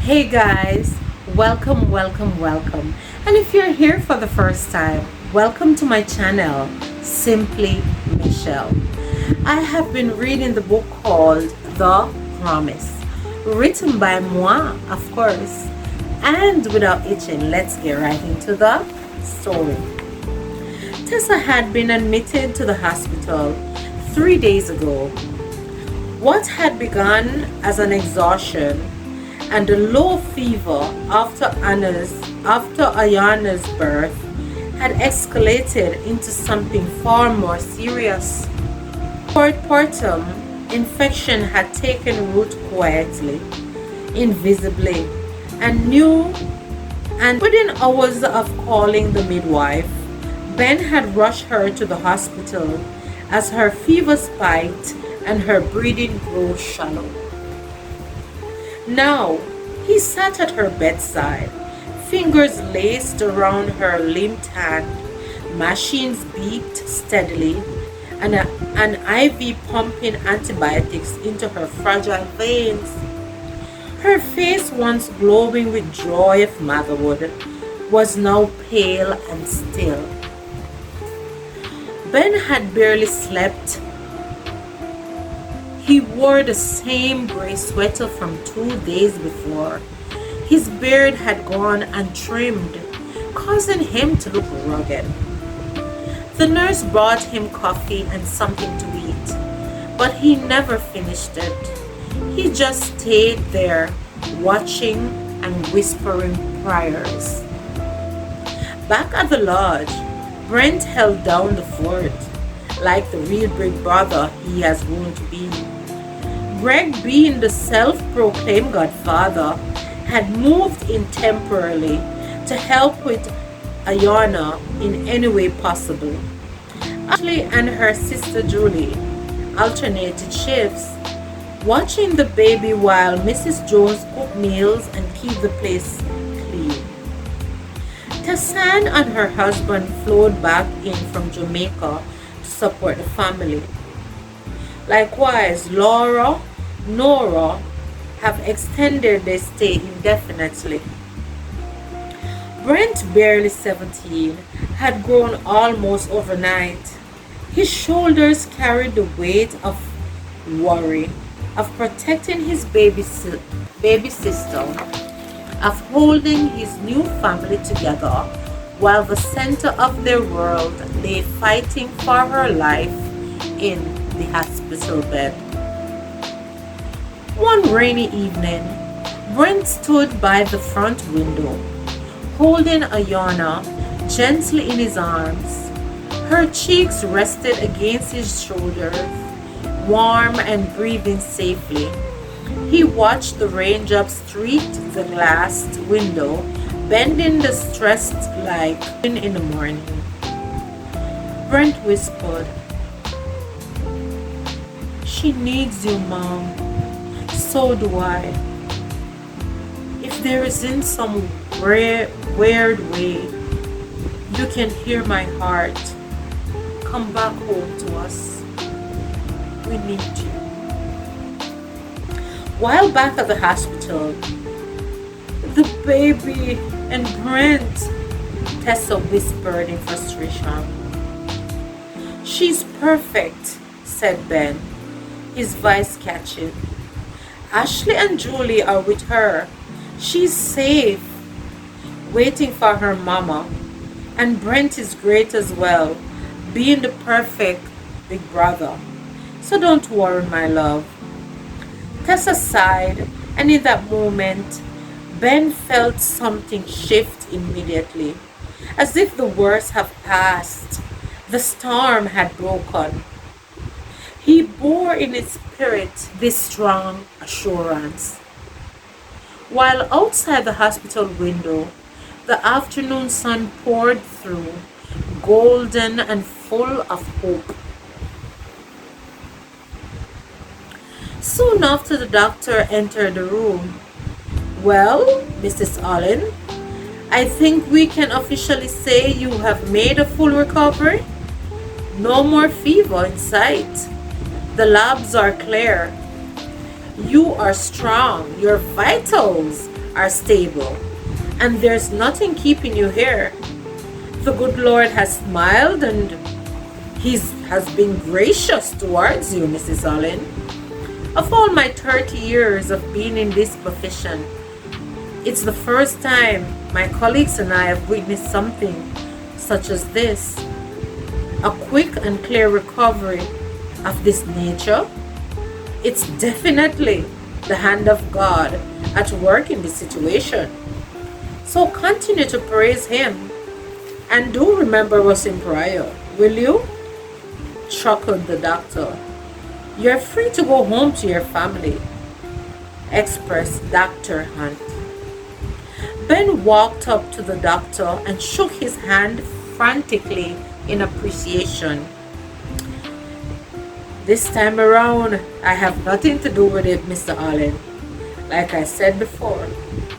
Hey guys, welcome. And if you're here for the first time, welcome to my channel, Simply Michelle. I have been reading the book called The Promise, written by moi, of course. And without itching, let's get right into the story. Tessa had been admitted to the hospital 3 days ago. What had begun as an exhaustion and a low fever after Ayana's birth had escalated into something far more serious. Postpartum infection had taken root quietly, invisibly, and within hours of calling the midwife, Ben had rushed her to the hospital as her fever spiked and her breathing grew shallow. Now, he sat at her bedside, fingers laced around her limped hand, machines beeped steadily, and an IV pumping antibiotics into her fragile veins. Her face, once glowing with joy of motherhood, was now pale and still. Ben had barely slept. He wore the same gray sweater from 2 days before. His beard had gone untrimmed, causing him to look rugged. The nurse brought him coffee and something to eat, but he never finished it. He just stayed there, watching and whispering prayers. Back at the lodge, Brent held down the fort, like the real big brother he has grown to be. Greg, being the self-proclaimed godfather, had moved in temporarily to help with Ayana in any way possible. Ashley and her sister Julie alternated shifts, watching the baby while Mrs. Jones cooked meals and keep the place clean. Tessa and her husband flowed back in from Jamaica to support the family. Likewise, Nora have extended their stay indefinitely. Brent, barely 17, had grown almost overnight. His shoulders carried the weight of worry, of protecting his baby sister, of holding his new family together while the center of their world lay fighting for her life in the hospital bed. One rainy evening, Brent stood by the front window, holding Ayana gently in his arms. Her cheeks rested against his shoulders, warm and breathing safely. He watched the raindrops streak the glass window, bending the stressed like in the morning. Brent whispered, "She needs you, Mom. So do I. If there isn't some weird way you can hear my heart, come back home to us. We need you." While back at the hospital, "The baby and Brent," Tessa whispered in frustration. "She's perfect," said Ben, his voice catching. "Ashley and Julie are with her. She's safe, waiting for her mama. And Brent is great as well, being the perfect big brother. So don't worry, my love." Tessa sighed, and in that moment, Ben felt something shift immediately, as if the worst had passed. The storm had broken. He bore in his spirit this strong assurance. While outside the hospital window, the afternoon sun poured through, golden and full of hope. Soon after, the doctor entered the room. "Well, Mrs. Allen, I think we can officially say you have made a full recovery. No more fever in sight. The labs are clear. You are strong. Your vitals are stable, and there's nothing keeping you here. The good Lord has smiled and has been gracious towards you, Mrs. Allen. Of all my 30 years of being in this profession, it's the first time my colleagues and I have witnessed something such as this. A quick and clear recovery of this nature. It's definitely the hand of God at work in this situation. So continue to praise Him. And do remember us in prayer, will you? Chuckled the doctor. You're free to go home to your family, expressed Dr. Hunt. Ben walked up to the doctor and shook his hand frantically in appreciation. This time around, I have nothing to do with it, Mr. Allen. Like I said before,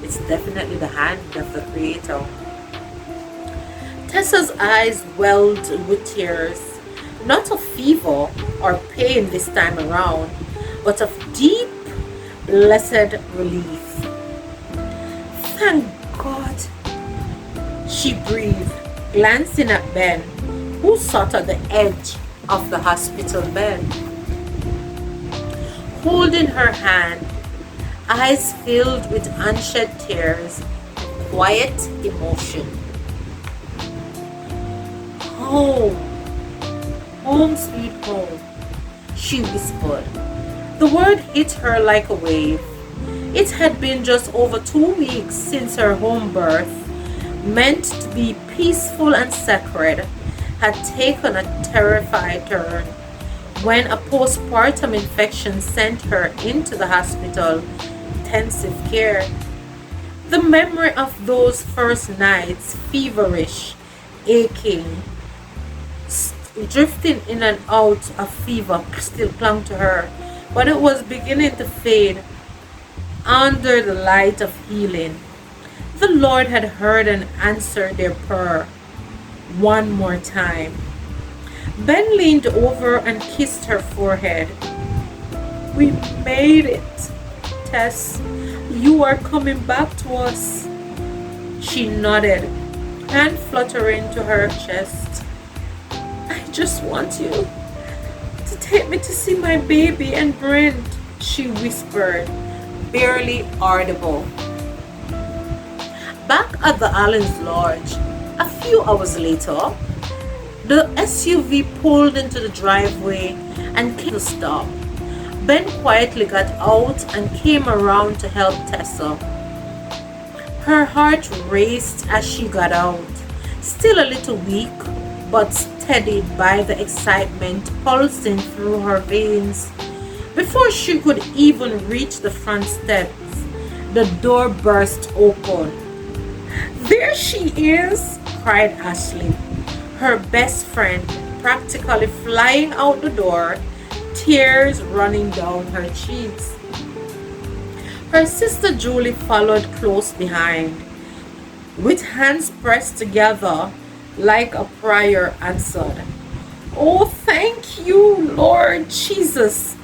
it's definitely the hand of the Creator. Tessa's eyes welled with tears, not of fever or pain this time around, but of deep, blessed relief. Thank God, she breathed, glancing at Ben, who sat at the edge of the hospital bed. Holding her hand, eyes filled with unshed tears, quiet emotion. Home, home sweet home, she whispered. The word hit her like a wave. It had been just over 2 weeks since her home birth, meant to be peaceful and sacred, had taken a terrified turn when a postpartum infection sent her into the hospital intensive care. The memory of those first nights, feverish, aching, drifting in and out of fever, still clung to her, but it was beginning to fade under the light of healing. The Lord had heard and answered their prayer one more time. Ben leaned over and kissed her forehead. We made it, Tess. You are coming back to us. She nodded, hand fluttering to her chest. I just want you to take me to see my baby and Brent, she whispered, barely audible. Back at the Allen's Lodge, a few hours later, the SUV pulled into the driveway and came to a stop. Ben quietly got out and came around to help Tessa. Her heart raced as she got out, still a little weak, but steadied by the excitement pulsing through her veins. Before she could even reach the front steps, the door burst open. There she is, cried Ashley, her best friend, practically flying out the door, tears running down her cheeks. Her sister Julie followed close behind, with hands pressed together like a prayer answered. Oh, thank you, Lord Jesus.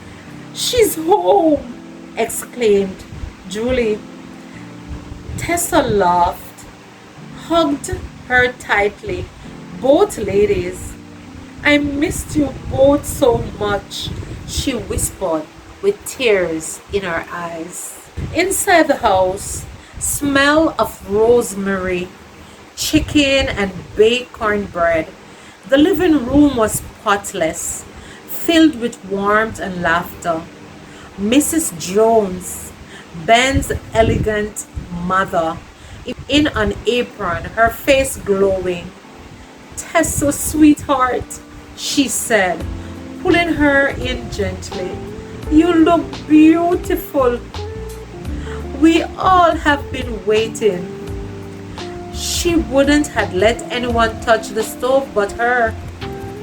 She's home, exclaimed Julie. Tessa laughed, hugged her tightly. Both ladies. I missed you both so much, she whispered with tears in her eyes. Inside the house, smell of rosemary, chicken and baked cornbread. The living room was spotless, filled with warmth and laughter. Mrs. Jones, Ben's elegant mother, in an apron, her face glowing. Tessa, sweetheart, she said, pulling her in gently. You look beautiful. We all have been waiting. She wouldn't have let anyone touch the stove but her,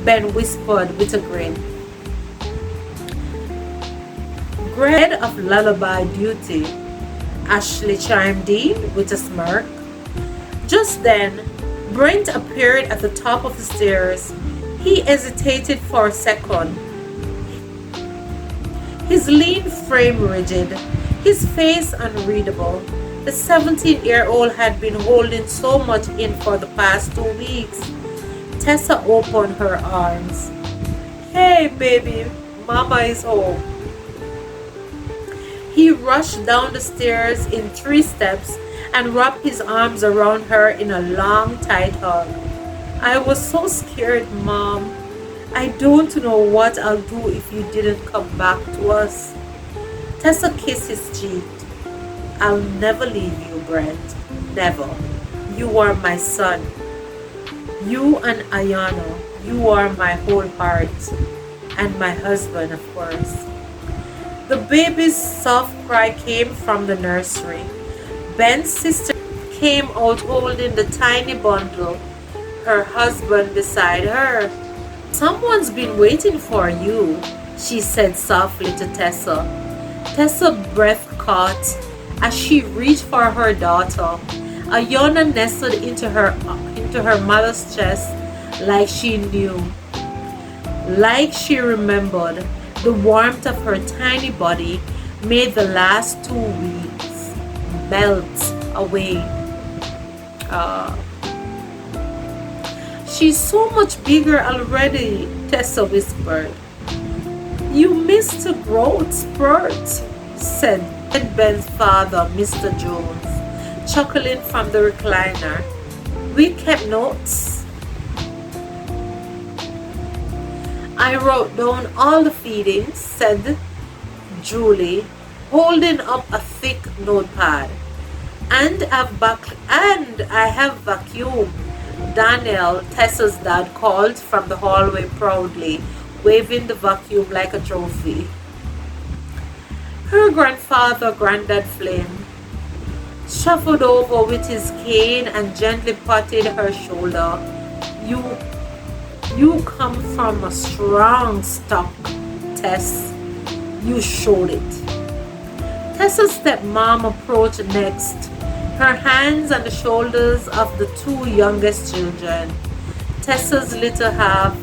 Ben whispered with a grin. Grade of lullaby duty, Ashley chimed in with a smirk. Just then, Brent appeared at the top of the stairs. He hesitated for a second, his lean frame rigid, his face unreadable. The 17-year-old had been holding so much in for the past 2 weeks. Tessa opened her arms. "Hey, baby, Mama is home." He rushed down the stairs in 3 steps and wrapped his arms around her in a long, tight hug. "I was so scared, Mom. I don't know what I'll do if you didn't come back to us." Tessa kissed his cheek. "I'll never leave you, Brent. Never. You are my son. You and Ayana, you are my whole heart. And my husband, of course." The baby's soft cry came from the nursery. Ben's sister came out holding the tiny bundle, her husband beside her. "Someone's been waiting for you," she said softly to Tessa. Tessa's breath caught as she reached for her daughter. Ayana nestled into her mother's chest like she knew, like she remembered. The warmth of her tiny body made the last 2 weeks melt away. "She's so much bigger already," Tessa whispered. "You missed a growth spurt," said Ben's father, Mr. Jones, chuckling from the recliner. "We kept notes. I wrote down all the feedings," said Julie, holding up a thick notepad. And I have vacuumed," Daniel, Tessa's dad, called from the hallway proudly, waving the vacuum like a trophy. Her grandfather, Grandad Flynn, shuffled over with his cane and gently patted her shoulder. You come from a strong stock, Tess. You showed it." Tessa's stepmom approached next, her hands on the shoulders of the 2 youngest children, Tessa's little half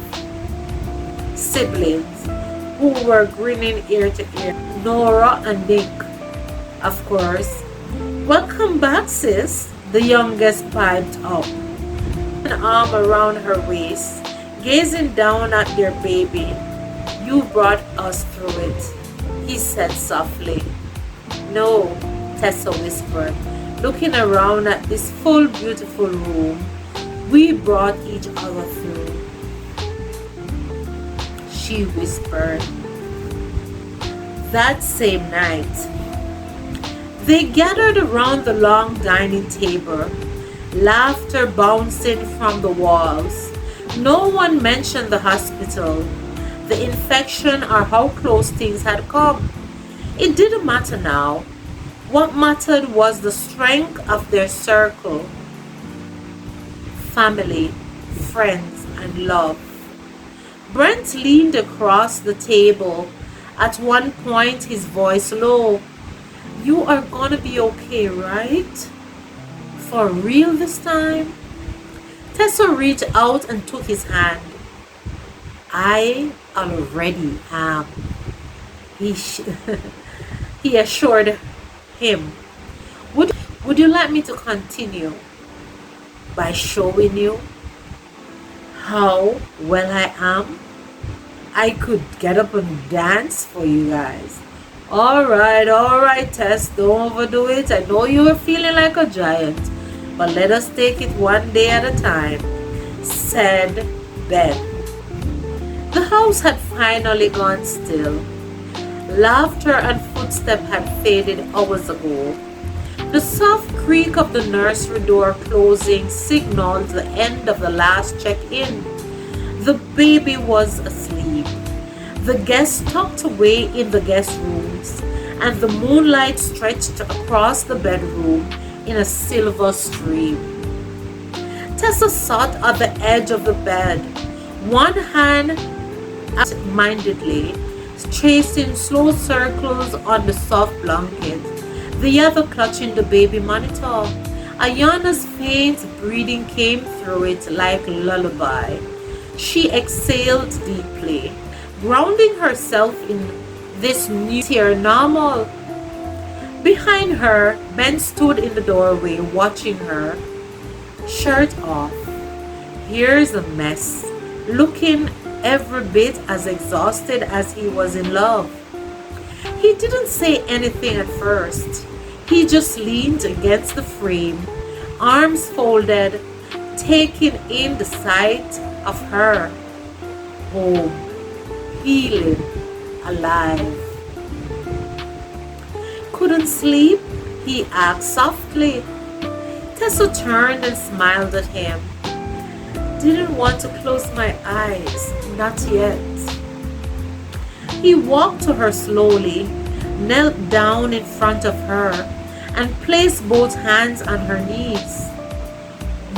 siblings, who were grinning ear to ear. Nora and Nick, of course. "Welcome back, sis," the youngest piped up, an arm around her waist, gazing down at their baby. "You brought us through it," he said softly. "No," Tessa whispered, looking around at this full, beautiful room. "We brought each other through," she whispered. That same night, they gathered around the long dining table, laughter bouncing from the walls. No one mentioned the hospital, the infection, or how close things had come. It didn't matter now. What mattered was the strength of their circle, family, friends, and love. Brent leaned across the table, at one point his voice low. "You are gonna be okay, right? For real this time?" Tessa reached out and took his hand. "I already am," he assured him. Would you like me to continue by showing you how well I am? I could get up and dance for you guys." All right, Tess, don't overdo it. I know you are feeling like a giant, but let us take it one day at a time," said Ben. The house had finally gone still. Laughter and footsteps had faded hours ago. The soft creak of the nursery door closing signaled the end of the last check-in. The baby was asleep. The guests tucked away in the guest rooms, and the moonlight stretched across the bedroom in a silver stream. Tessa sat at the edge of the bed, one hand absent-mindedly tracing slow circles on the soft blanket, the other clutching the baby monitor. Ayana's faint breathing came through it like lullaby. She exhaled deeply, grounding herself in this new normal. Behind Behind her, Ben stood in the doorway watching her, shirt off. Here's a mess, looking every bit as exhausted as he was in love. He didn't say anything at first. He just leaned against the frame, arms folded, taking in the sight of her. Home, healing, alive. Couldn't sleep? He asked softly. Tessa turned and smiled at him. Didn't want to close my eyes, not yet. He walked to her slowly, knelt down in front of her, and placed both hands on her knees.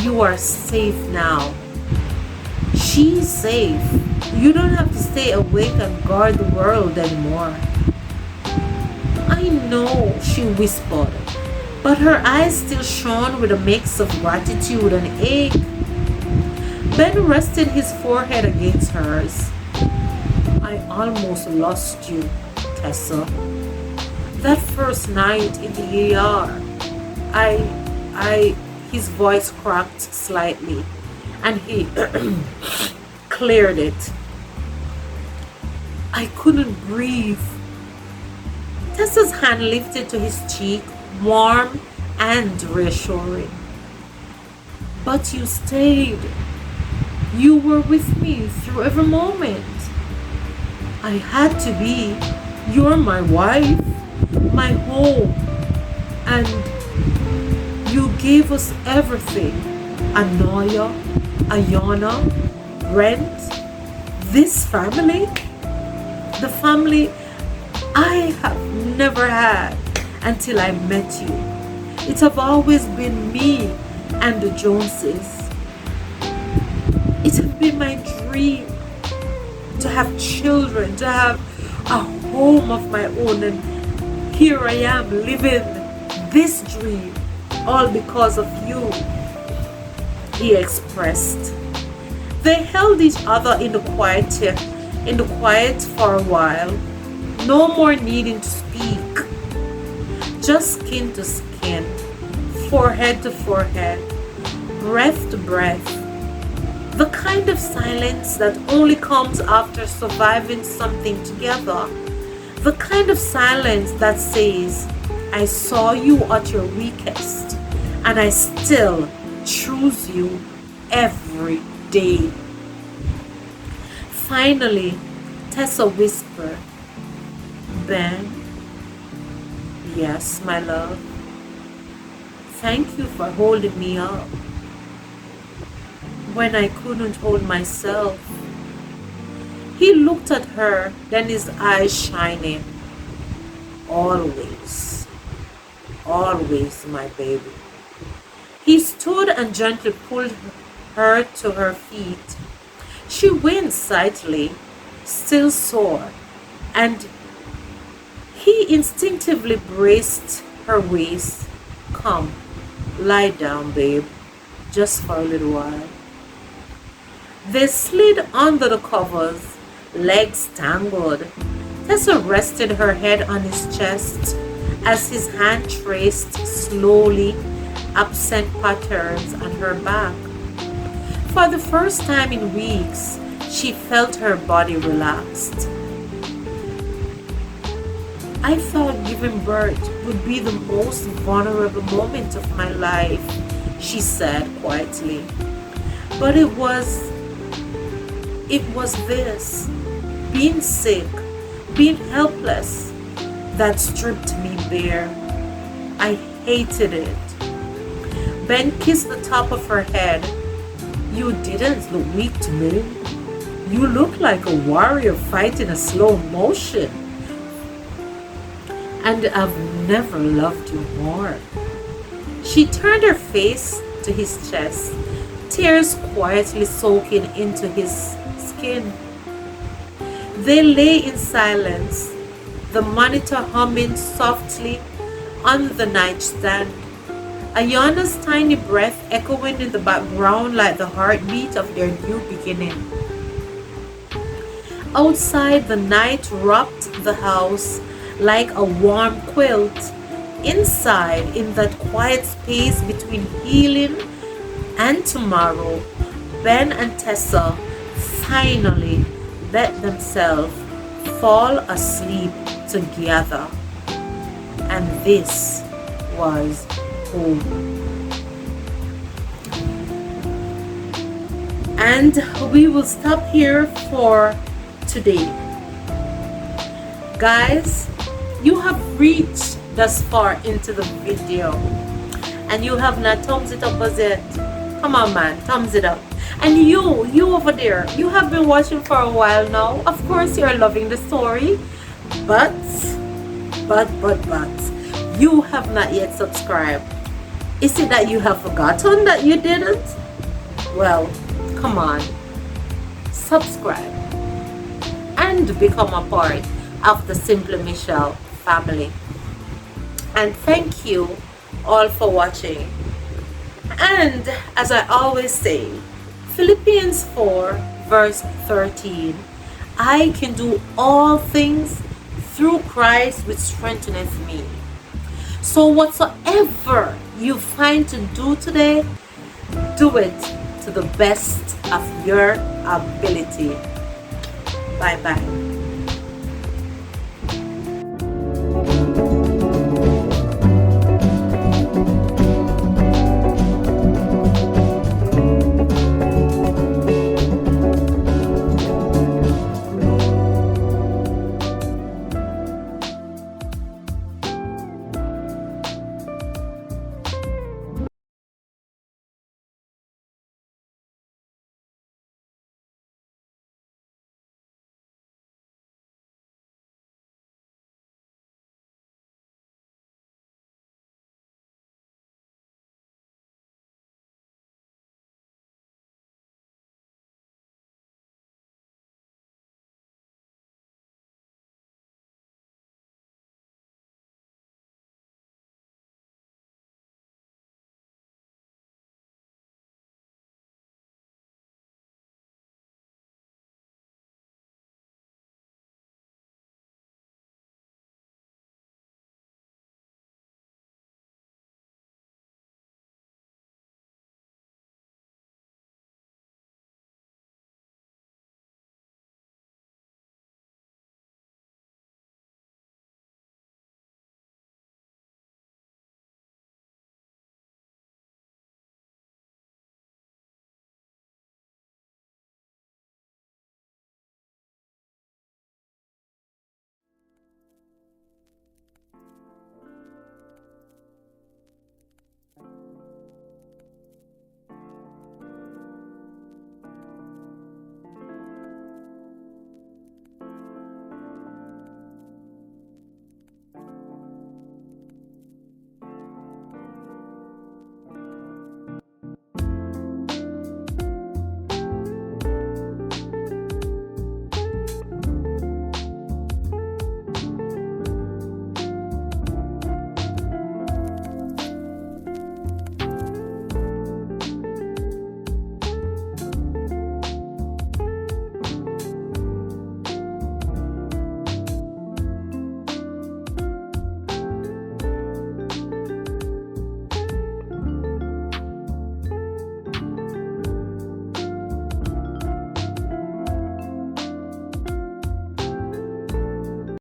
You are safe now. She's safe. You don't have to stay awake and guard the world anymore. I know, she whispered, but her eyes still shone with a mix of gratitude and ache. Ben rested his forehead against hers. I almost lost you, Tessa. That first night in the ER, his voice cracked slightly, and he cleared it. I couldn't breathe. Tessa's hand lifted to his cheek, warm and reassuring. But you stayed. You were with me through every moment. I had to be. You're my wife, my home, and you gave us everything. Anoya, Ayana, Brent, this family, the family I have never had until I met you. It have always been me and the Joneses. It has been my dream to have children, to have a home of my own, and here I am living this dream all because of you, he expressed. They held each other in the quiet for a while, no more needing to speak, just skin to skin, forehead to forehead, breath to breath. The kind of silence that only comes after surviving something together. The kind of silence that says, I saw you at your weakest, and I still choose you every day. Finally, Tessa whispered, Ben, yes, my love. Thank you for holding me up when I couldn't hold myself. He looked at her, then his eyes shining. Always, always, my baby. He stood and gently pulled her to her feet. She winced slightly, still sore, and he instinctively braced her waist. Come, lie down, babe, just for a little while. They slid under the covers, legs tangled. Tessa rested her head on his chest as his hand traced slowly absent patterns on her back. For the first time in weeks, she felt her body relaxed. I thought giving birth would be the most vulnerable moment of my life, she said quietly. But it was this, being sick, being helpless, that stripped me bare. I hated it. Ben kissed the top of her head. You didn't look weak to me. You look like a warrior fighting a slow motion. And I've never loved you more. She turned her face to his chest, tears quietly soaking into his skin. They lay in silence, the monitor humming softly on the nightstand, Ayana's tiny breath echoing in the background like the heartbeat of their new beginning. Outside, the night wrapped the house like a warm quilt, inside, in that quiet space between healing and tomorrow, Ben and Tessa finally let themselves fall asleep together. And this was home. And we will stop here for today. Guys, you have reached thus far into the video and you have not thumbs it up as yet. Come on man, thumbs it up. And you over there, you have been watching for a while now. Of course you're loving the story, but you have not yet subscribed. Is it that you have forgotten that you didn't? Well, come on, subscribe and become a part of the Simply Michelle family. And thank you all for watching. And as I always say, Philippians 4 verse 13, I can do all things through Christ which strengtheneth me. So whatsoever you find to do today, do it to the best of your ability. Bye bye.